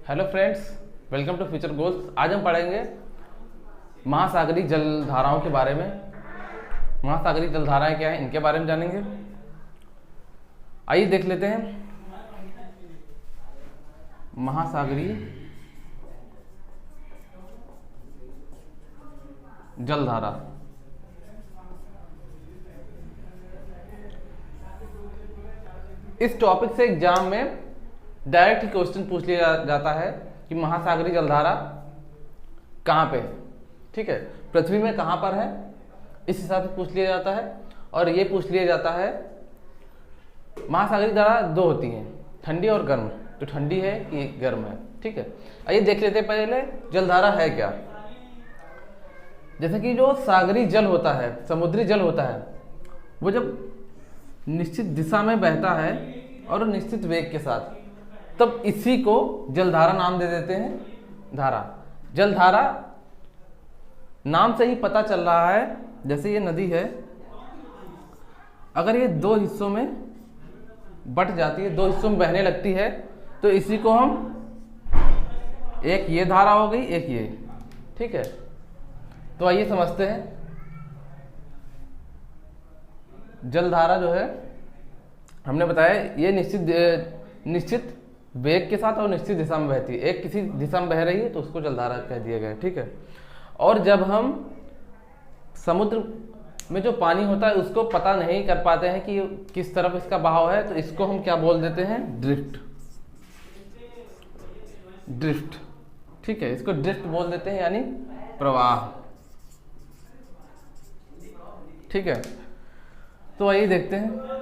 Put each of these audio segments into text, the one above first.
Hello friends, welcome to Future Goals. आज हम पढ़ेंगे महासागरीय जलधाराओं के बारे में। महासागरीय जलधाराएं क्या हैं, इनके बारे में जानेंगे। आइए देख लेते हैं महासागरीय जलधारा। इस टॉपिक से एग्जाम में डायरेक्ट क्वेश्चन पूछ लिया जाता है कि महासागरीय जलधारा कहाँ पे है। ठीक है, पृथ्वी में कहाँ पर है, इस हिसाब से पूछ लिया जाता है। और ये पूछ लिया जाता है, महासागरीय धारा दो होती हैं, ठंडी और गर्म। तो ठंडी है कि गर्म है। ठीक है, आइए देख लेते हैं पहले जलधारा है क्या। जैसे कि जो सागरीय जल होता है, समुद्री जल होता है, वो जब निश्चित दिशा में बहता है और निश्चित वेग के साथ, तब इसी को जलधारा नाम दे देते हैं। धारा, जलधारा नाम से ही पता चल रहा है। जैसे ये नदी है, अगर ये दो हिस्सों में बट जाती है, दो हिस्सों में बहने लगती है, तो इसी को हम, एक ये धारा हो गई, एक ये। ठीक है, तो आइए समझते हैं। जलधारा जो है, हमने बताया ये निश्चित वेग के साथ और निश्चित दिशा में बहती है। एक किसी दिशा में बह रही है तो उसको जलधारा कह दिया गया है। ठीक है, और जब हम समुद्र में जो पानी होता है उसको पता नहीं कर पाते हैं कि किस तरफ इसका बहाव है, तो इसको हम क्या बोल देते हैं, ड्रिफ्ट। ड्रिफ्ट, ठीक है, इसको ड्रिफ्ट बोल देते हैं, यानी प्रवाह। ठीक है, तो आइए देखते हैं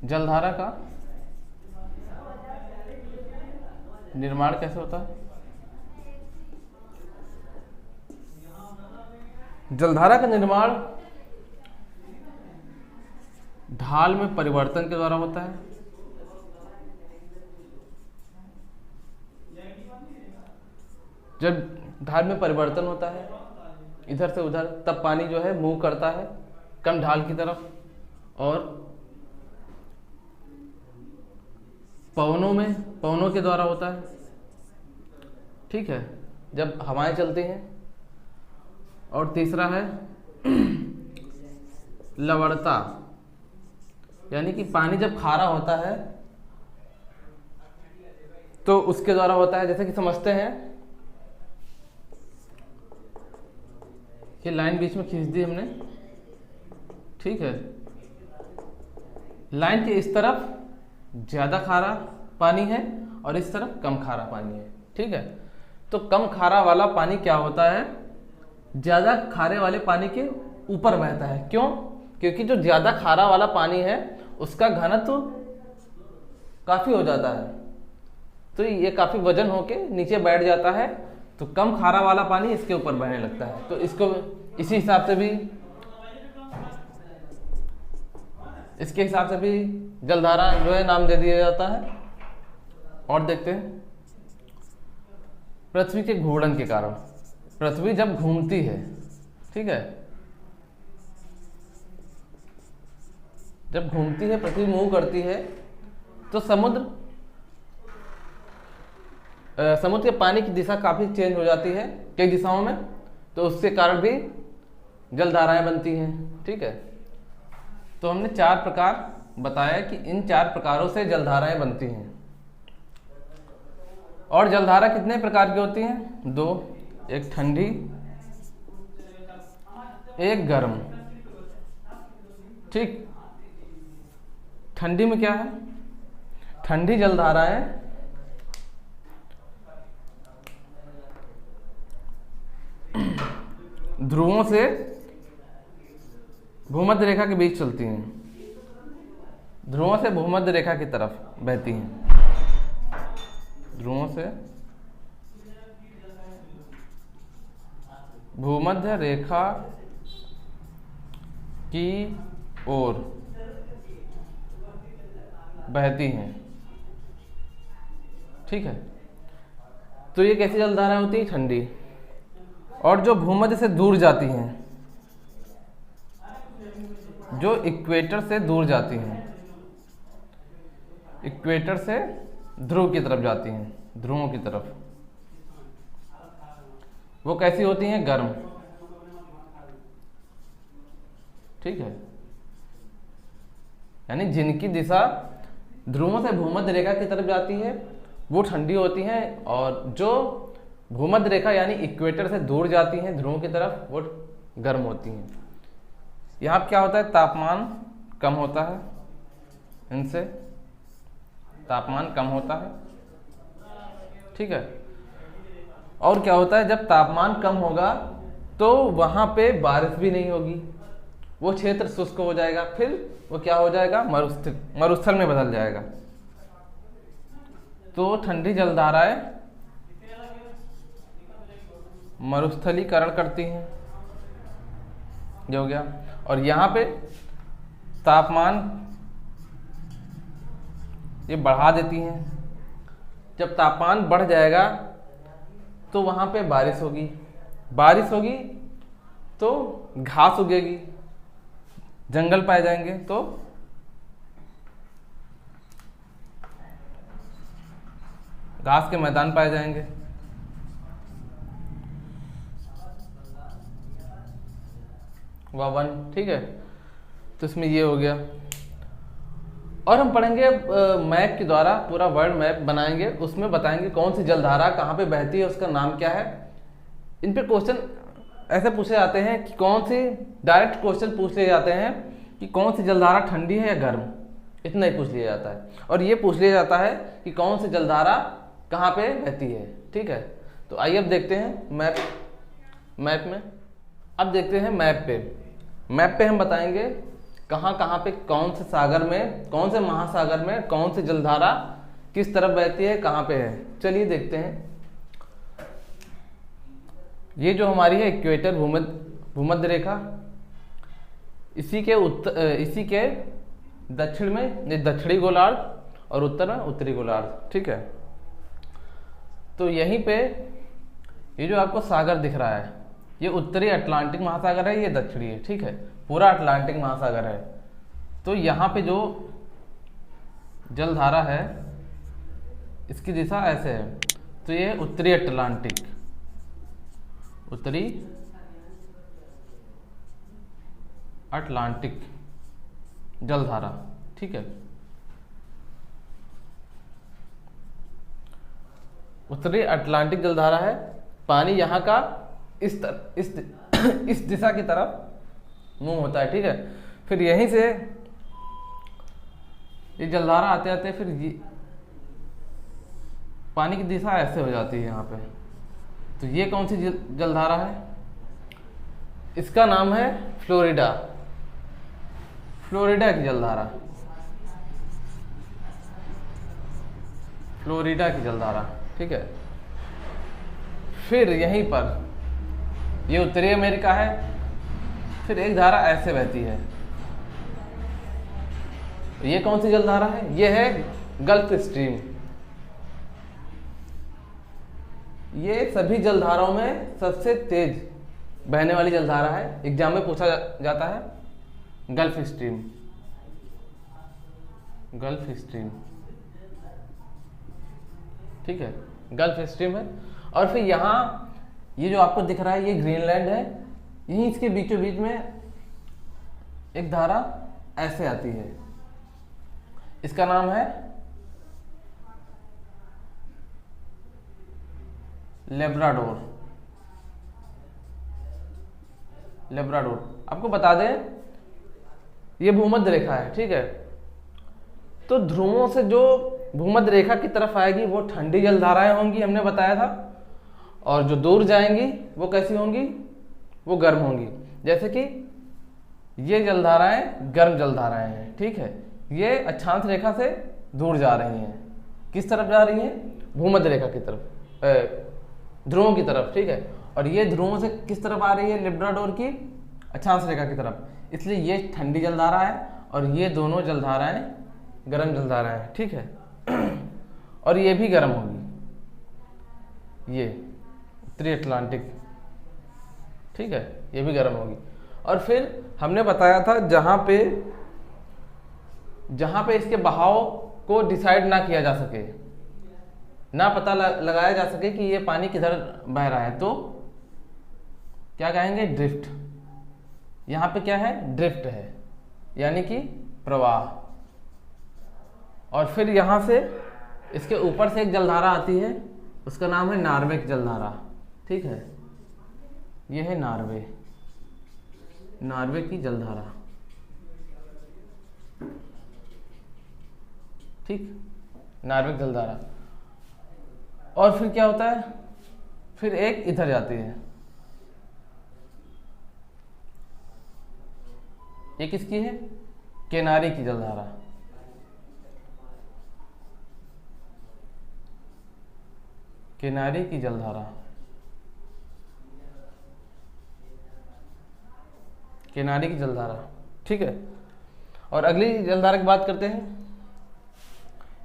जलधारा का निर्माण कैसे होता है। जलधारा का निर्माण ढाल में परिवर्तन के द्वारा होता है। जब ढाल में परिवर्तन होता है इधर से उधर, तब पानी जो है मूव करता है कम ढाल की तरफ। और पवनों के द्वारा होता है। ठीक है, जब हवाएं चलती हैं। और तीसरा है लवणता, यानी कि पानी जब खारा होता है तो उसके द्वारा होता है। जैसे कि समझते हैं, ये लाइन बीच में खींच दी हमने। ठीक है, लाइन के इस तरफ ज्यादा खारा पानी है और इस तरफ कम खारा पानी है। ठीक है, तो कम खारा वाला पानी क्या होता है, ज्यादा खारे वाले पानी के ऊपर बहता है। क्यों? क्योंकि जो ज्यादा खारा वाला पानी है उसका घनत्व काफी हो जाता है, तो ये काफी वजन होके नीचे बैठ जाता है। तो कम खारा वाला पानी इसके ऊपर बहने लगता है। तो इसको इसी हिसाब से भी, इसके हिसाब से भी जलधारा जो है नाम दे दिया जाता है। और देखते हैं, पृथ्वी के घूर्णन के कारण, पृथ्वी जब घूमती है, ठीक है, जब घूमती है, पृथ्वी मूव करती है, तो समुद्र के पानी की दिशा काफी चेंज हो जाती है कई दिशाओं में। तो उसके कारण भी जलधाराएं बनती हैं। ठीक है, तो हमने 4 प्रकार बताया कि इन 4 प्रकारों से जलधाराएं बनती हैं। और जलधारा कितने प्रकार की होती हैं? 2, एक ठंडी, एक गर्म। ठीक, ठंडी में क्या है, ठंडी जलधाराएं ध्रुवों से भूमध्य रेखा के बीच चलती हैं, ध्रुवों से भूमध्य रेखा की तरफ बहती हैं, ध्रुवों से भूमध्य रेखा की ओर बहती हैं। ठीक है, तो ये कैसी जलधारा होती है, ठंडी। और जो भूमध्य से दूर जाती हैं, जो इक्वेटर से दूर जाती हैं, इक्वेटर से ध्रुव की तरफ जाती हैं, ध्रुवों की तरफ, वो कैसी होती हैं? गर्म। ठीक है, यानी जिनकी दिशा ध्रुवों से भूमध्य रेखा की तरफ जाती है वो ठंडी होती हैं, और जो भूमध्य रेखा यानी इक्वेटर से दूर जाती हैं ध्रुवों की तरफ वो गर्म होती हैं। यहाँ क्या होता है? तापमान कम होता है, इनसे तापमान कम होता है। ठीक है, और क्या होता है? जब तापमान कम होगा तो वहां पे बारिश भी नहीं होगी, वो क्षेत्र शुष्क हो जाएगा, फिर वो क्या हो जाएगा? मरुस्थल में बदल जाएगा। तो ठंडी जलधाराएं मरुस्थलीकरण करती हैं, ये हो गया। और यहाँ पे तापमान ये बढ़ा देती हैं। जब तापमान बढ़ जाएगा तो वहाँ पे बारिश होगी, बारिश होगी तो घास उगेगी, जंगल पाए जाएंगे, तो घास के मैदान पाए जाएंगे। वन। ठीक है, तो इसमें ये हो गया। और हम पढ़ेंगे मैप के द्वारा, पूरा वर्ल्ड मैप बनाएंगे, उसमें बताएंगे कौन सी जलधारा कहाँ पे बहती है, उसका नाम क्या है। इन पे क्वेश्चन ऐसे पूछे जाते हैं कि कौन सी, डायरेक्ट क्वेश्चन पूछ लिए जाते हैं कि कौन सी जलधारा ठंडी है या गर्म, इतना ही पूछ लिया जाता है। और ये पूछ लिया जाता है कि कौन सी जलधारा कहाँ पे बहती है। ठीक है, तो आइए अब देखते हैं मैप में। अब देखते हैं मैप पे हम बताएंगे कहाँ कहाँ पे कौन से सागर में, कौन से महासागर में कौन सी जलधारा किस तरफ बहती है, कहाँ पे है। चलिए देखते हैं। ये जो हमारी है इक्वेटर भूमध्य रेखा, इसी के दक्षिण में ये दक्षिणी गोलार्ध और उत्तर में उत्तरी गोलार्ध। ठीक है, तो यहीं पे ये जो आपको सागर दिख रहा है ये उत्तरी अटलांटिक महासागर है, ये दक्षिणी है। ठीक है, पूरा अटलांटिक महासागर है। तो यहाँ पे जो जलधारा है इसकी दिशा ऐसे है, तो ये उत्तरी अटलांटिक जलधारा। ठीक है, उत्तरी अटलांटिक जलधारा है। पानी यहाँ का इस दिशा की तरफ मुंह होता है। ठीक है, फिर यहीं से ये जलधारा आते आते फिर ये पानी की दिशा ऐसे हो जाती है यहाँ पे। तो ये कौन सी जलधारा है? इसका नाम है फ्लोरिडा की जलधारा, फ्लोरिडा की जलधारा। ठीक है, फिर यहीं पर ये उत्तरी अमेरिका है, फिर एक धारा ऐसे बहती है। ये कौन सी जलधारा है? ये है गल्फ स्ट्रीम। ये सभी जलधाराओं में सबसे तेज बहने वाली जलधारा है, एग्जाम में पूछा जाता है। Gulf stream. ठीक है, गल्फ स्ट्रीम है। और फिर यहाँ ये जो आपको दिख रहा है ये ग्रीनलैंड है, यहीं इसके बीचों बीच में एक धारा ऐसे आती है, इसका नाम है लेब्राडोर। आपको बता दें ये भूमध्य रेखा है। ठीक है, तो ध्रुवों से जो भूमध्य रेखा की तरफ आएगी वो ठंडी जलधाराएं होंगी, हमने बताया था, और जो दूर जाएंगी वो कैसी होंगी? वो गर्म होंगी। जैसे कि ये जलधाराएं गर्म जलधाराएं हैं। ठीक है, ये अक्षांश रेखा से दूर जा रही हैं। किस तरफ जा रही हैं? भूमध्य रेखा की तरफ, ध्रुवों की तरफ। ठीक है, और ये ध्रुवों से किस तरफ आ रही है? लेब्राडोर की अक्षांश रेखा की तरफ, इसलिए ये ठंडी जलधारा है और ये दोनों जलधाराएं गर्म जलधाराएं हैं। ठीक है, और ये भी गर्म होगी, ये उत्तरी अटलांटिक। ठीक है, ये भी गर्म होगी। और फिर हमने बताया था जहाँ पे इसके बहाव को डिसाइड ना किया जा सके, ना पता लगाया जा सके कि ये पानी किधर बह रहा है, तो क्या कहेंगे, ड्रिफ्ट। यहाँ पे क्या है, ड्रिफ्ट है, यानी कि प्रवाह। और फिर यहाँ से इसके ऊपर से एक जलधारा आती है, उसका नाम है नार्वे जलधारा। ठीक है, ये है नार्वे की जलधारा। ठीक, नार्वे जलधारा। और फिर क्या होता है, फिर एक इधर जाती है, ये किसकी है, केनारी की जलधारा। केनारी की जलधारा, केनारी की जलधारा। ठीक है, और अगली जलधारा की बात करते हैं।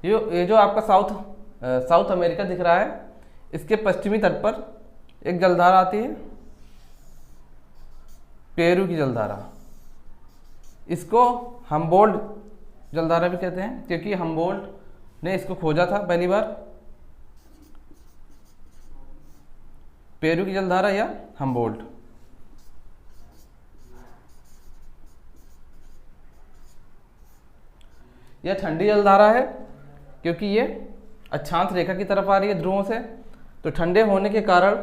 ये जो आपका साउथ अमेरिका दिख रहा है, इसके पश्चिमी तट पर एक जलधारा आती है, पेरू की जलधारा। इसको हम्बोल्ट जलधारा भी कहते हैं, क्योंकि हम्बोल्ट ने इसको खोजा था पहली बार। पेरू की जलधारा या हम्बोल्ट। यह ठंडी जलधारा है, क्योंकि ये अक्षांश रेखा की तरफ आ रही है ध्रुवों से, तो ठंडे होने के कारण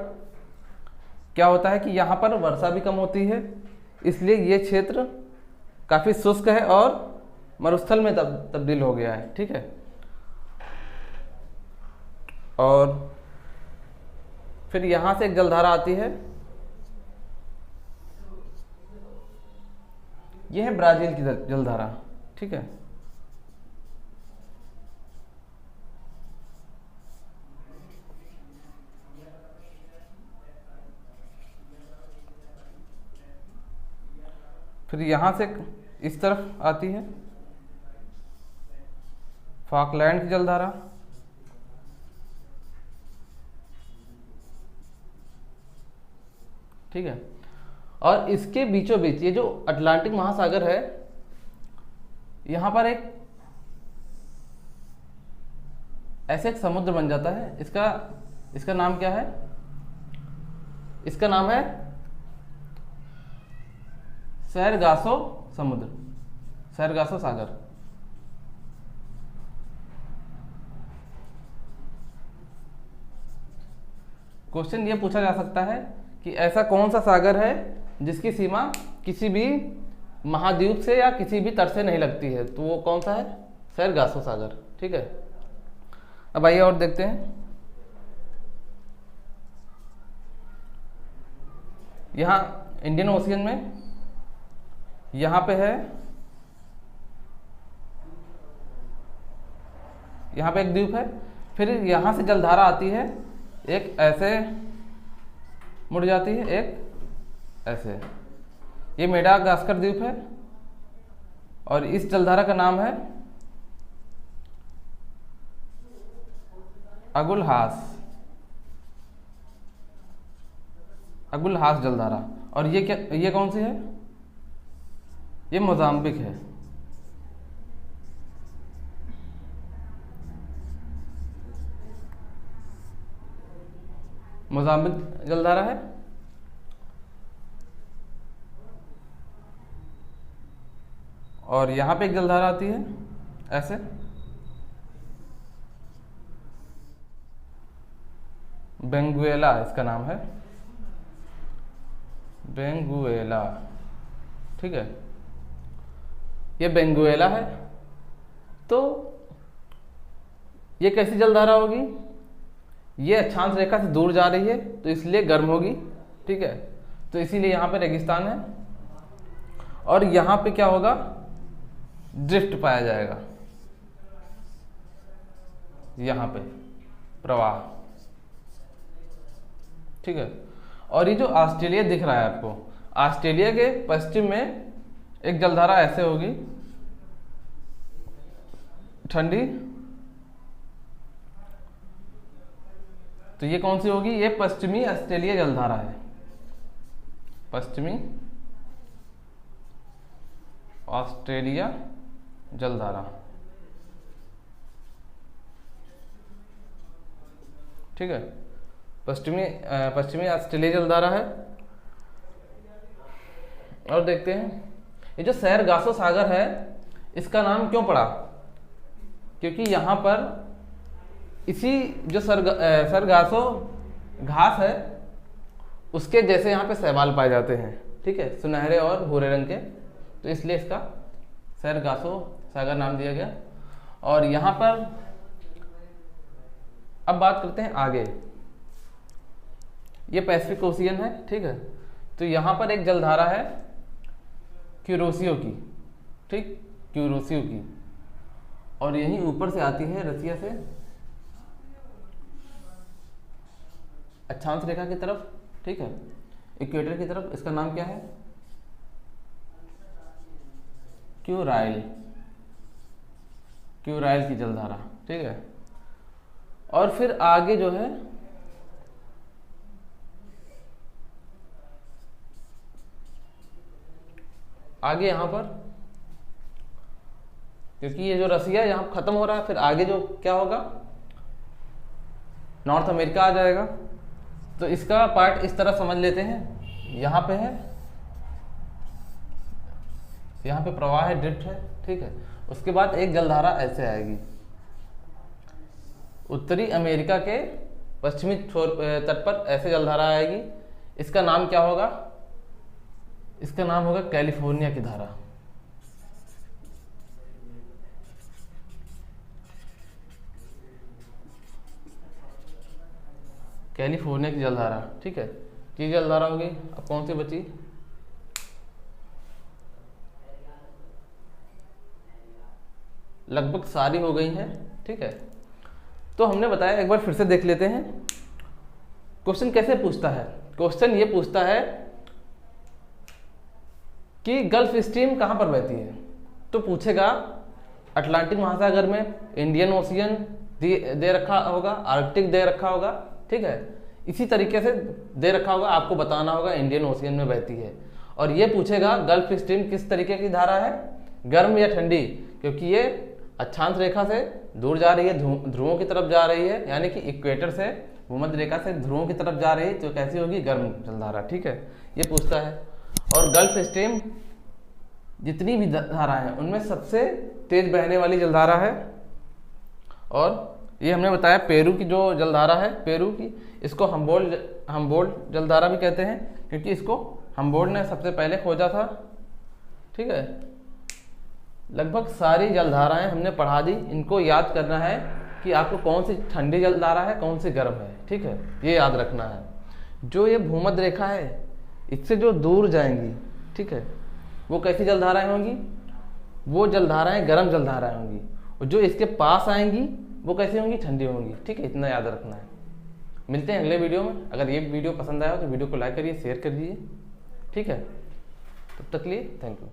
क्या होता है कि यहाँ पर वर्षा भी कम होती है, इसलिए ये क्षेत्र काफ़ी शुष्क है और मरुस्थल में तब्दील हो गया है। ठीक है, और फिर यहाँ से एक जलधारा आती है, यह है ब्राज़ील की जलधारा। ठीक है, फिर यहाँ से इस तरफ आती है फॉकलैंड की जलधारा। ठीक है, और इसके बीचों बीच ये जो अटलांटिक महासागर है, यहाँ पर ऐसे एक समुद्र बन जाता है। इसका नाम क्या है, इसका नाम है सैरगासो समुद्र, सैरगासो सागर। क्वेश्चन ये पूछा जा सकता है कि ऐसा कौन सा सागर है जिसकी सीमा किसी भी महाद्वीप से या किसी भी तट से नहीं लगती है, तो वो कौन सा है, सैरगासो सागर। ठीक है, अब आइए और देखते हैं। यहाँ इंडियन ओशियन में यहाँ पे है, यहाँ पे एक द्वीप है, फिर यहाँ से जलधारा आती है, एक ऐसे मुड़ जाती है, एक ऐसे। ये मेडागास्कर द्वीप है, और इस जलधारा का नाम है अगुलहास जलधारा। और ये कौन सी है, ये मोजाम्बिक है। मोजाम्बिक जलधारा है। और यहाँ पे एक जलधारा आती है ऐसे, बेंगुएला इसका नाम है, बेंगुएला। ठीक है, ये बेंगुएला है। तो ये कैसी जलधारा होगी, ये अक्षांश रेखा से दूर जा रही है, तो इसलिए गर्म होगी। ठीक है, तो इसीलिए यहाँ पे रेगिस्तान है, और यहाँ पे क्या होगा, ड्रिफ्ट पाया जाएगा, यहाँ पे प्रवाह। ठीक है, और ये जो ऑस्ट्रेलिया दिख रहा है आपको, ऑस्ट्रेलिया के पश्चिम में एक जलधारा ऐसे होगी ठंडी, तो ये कौन सी होगी, ये पश्चिमी ऑस्ट्रेलिया जलधारा है, पश्चिमी ऑस्ट्रेलिया जलधारा, ठीक है। पश्चिमी ऑस्ट्रेलिया जलधारा है। और देखते हैं ये जो सैरगासो सागर है इसका नाम क्यों पड़ा, क्योंकि यहाँ पर इसी जो सरगासो घास है उसके जैसे यहाँ पे शैवाल पाए जाते हैं, ठीक है, सुनहरे और भूरे रंग के, तो इसलिए इसका सैरगासो सागर नाम दिया गया। और यहाँ पर अब बात करते हैं आगे, ये पैसिफिक ओशियन है, ठीक है। तो यहाँ पर एक जलधारा है क्यूरोसियो की, ठीक, क्यूरोसियो की, और यही ऊपर से आती है रसिया से अक्षांश रेखा की तरफ, ठीक है, इक्वेटर की तरफ। इसका नाम क्या है, क्यूराइल, क्यूराइल की जलधारा, ठीक है। और फिर आगे जो है आगे यहाँ पर, क्योंकि ये जो रसिया यहाँ खत्म हो रहा है, फिर आगे जो क्या होगा, नॉर्थ अमेरिका आ जाएगा। तो इसका पार्ट इस तरह समझ लेते हैं, यहाँ पे है, यहाँ पे प्रवाह है, ड्रिफ्ट है, ठीक है। उसके बाद एक जलधारा ऐसे आएगी, उत्तरी अमेरिका के पश्चिमी तट पर ऐसे जलधारा आएगी। इसका नाम क्या होगा, इसका नाम होगा कैलिफोर्निया की धारा, कैलिफोर्निया की जलधारा, ठीक है। ये जलधारा होगी। अब कौन सी बची, लगभग सारी हो गई हैं, ठीक है। तो हमने बताया, एक बार फिर से देख लेते हैं क्वेश्चन कैसे पूछता है। क्वेश्चन ये पूछता है कि गल्फ स्ट्रीम कहाँ पर बहती है, तो पूछेगा अटलांटिक महासागर में, इंडियन ओशियन दे रखा होगा, आर्कटिक दे रखा होगा, ठीक है। इसी तरीके से दे रखा होगा, आपको बताना होगा इंडियन ओशियन में बहती है। और ये पूछेगा गल्फ स्ट्रीम किस तरीके की धारा है, गर्म या ठंडी, क्योंकि ये अक्षांश रेखा से दूर जा रही है, ध्रुवों की तरफ जा रही है, यानी कि इक्वेटर से भूमध्य रेखा से ध्रुवों की तरफ जा रही है, तो कैसी होगी, गर्म जलधारा, ठीक है, ये पूछता है। और गल्फ स्ट्रीम जितनी भी धारा है उनमें सबसे तेज बहने वाली जलधारा है। और ये हमने बताया पेरू की जो जलधारा है, पेरू की, इसको हम्बोल्ट जलधारा भी कहते हैं, क्योंकि इसको हम्बोल्ट ने सबसे पहले खोजा था, ठीक है। लगभग सारी जलधाराएं हमने पढ़ा दी। इनको याद करना है कि आपको कौन सी ठंडी जलधारा है, कौन सी गर्म है, ठीक है, ये याद रखना है। जो ये भूमध्य रेखा है इससे जो दूर जाएंगी, ठीक है, वो कैसी जलधाराएं होंगी, वो जलधाराएं गर्म जलधाराएं होंगी, और जो इसके पास आएंगी वो कैसी होंगी, ठंडी होंगी, ठीक है, इतना याद रखना है। मिलते हैं अगले वीडियो में। अगर ये वीडियो पसंद आया हो तो वीडियो को लाइक करिए, शेयर कर दीजिए, ठीक है। तब तक के लिए थैंक यू।